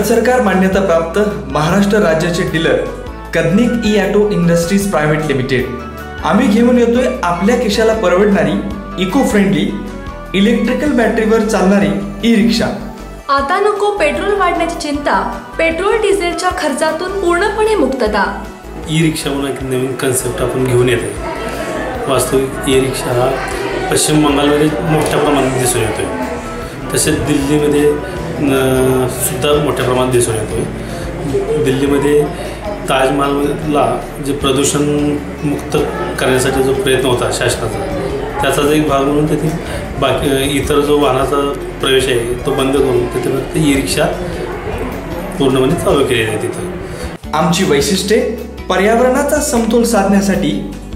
सरकार मान्यता प्राप्त महाराष्ट्र राज्याचे dealer Kadnik E auto industries private limited आम्ही घेऊन येतोय आपल्या खिशाला परवडणारी इको फ्रेंडली इलेक्ट्रिकल बॅटरीवर चालणारी ई रिक्षा। आता नको पेट्रोल वाढण्याची चिंता, पेट्रोल डिझेलच्या खर्चातून पूर्णपणे मुक्तता। ई रिक्षा म्हणून एक नवीन कन्सेप्ट आपण घेऊन येतो। वास्तविक ई रिक्षा हा पश्चिम बंगालमध्ये मोठ्या प्रमाणात दिसून येतोय, तसेच दिल्लीमध्ये सुद्धा मोठ्या प्रमाणात दिसून येतोय। दिल्लीमध्ये ताजमहलला जे प्रदूषण मुक्त करण्यासाठी जो प्रयत्न होता शासनाचा, त्याचाच एक भाग म्हणून तिथे बाकी इतर जो वाहनाचा प्रवेश आहे तो बंद करून तिथे फक्त ई रिक्षा पूर्णपणे चालू केलेली आहे। तिथं आमची वैशिष्ट्ये पर्यावरणाचा समतोल साधण्यासाठी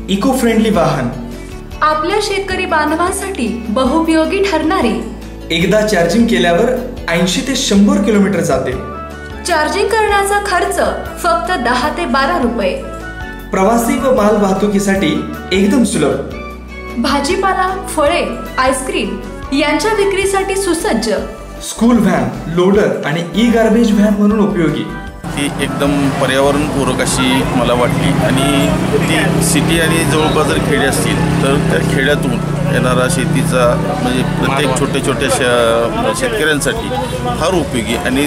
इको फ्रेंडली वाहन, आपल्या शेतकरी बांधवांसाठी बहुउपयोगी ठरणारी, एकदा चार्जिंग केल्यावर 80 ते 100 किलोमीटर जाते, चार्जिंग करण्याचा खर्च फक्त 10 ते 12 रुपये, प्रवासी व माल वाहतुकीसाठी एकदम सुलभ, भाजीपाला, फळे, आईस्क्रीम यांच्या विक्रीसाठी सुसज्ज, स्कूल व्हॅन, लोडर आणि ई गार्बेज व्हॅन म्हणून उपयोगी। ती एकदम पर्यावरणपूरक अशी मला वाटली आणि ती सिटी आणि जवळपास जर खेडे असतील तर त्या खेड्यातून येणारा शेतीचा म्हणजे प्रत्येक छोट्या शेतकऱ्यांसाठी फार उपयोगी आणि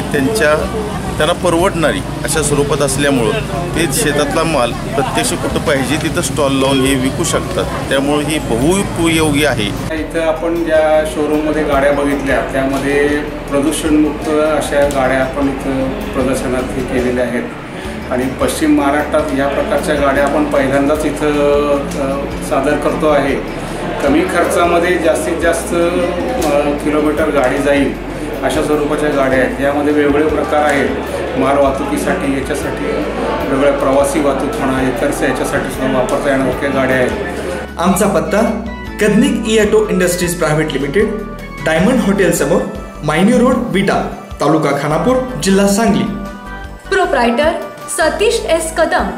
त्यांना परवडणारी अशा स्वरूपात असल्यामुळं ते शेतातला माल प्रत्यक्ष कुठं पाहिजे तिथं स्टॉल लावून हे विकू शकतात, त्यामुळे ही बहुउपयोगी आहे। इथं आपण ज्या शोरूममध्ये गाड्या बघितल्या त्यामध्ये प्रदूषणमुक्त अशा गाड्या आपण इथं प्रदर्शनात केलेल्या आहेत आणि पश्चिम महाराष्ट्रात या प्रकारच्या गाड्या आपण पहिल्यांदाच इथं सादर करतो आहे। कमी खर्चामध्ये जास्तीत जास्त किलोमीटर गाडी जाईल अशा स्वरूपाच्या गाड्या आहेत। यामध्ये वेगवेगळे प्रकार आहेत, माल वाहतुकीसाठी, याच्यासाठी वेगळ्या प्रवासी वाहतूक म्हणा, इतरच्या याच्यासाठी सुद्धा वापरता येणाऱ्या गाड्या आहेत। आमचा पत्ता Kadnik E auto industries private limited, diamond hotel समोर, मायनी रोड, विटा, तालुका खानापूर, जिल्हा Sangli. Proprietor Satish S Kadam,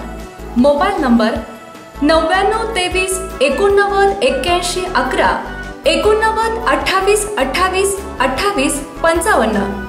mobile number 99 23 89 81 11 89 28 28 28 55।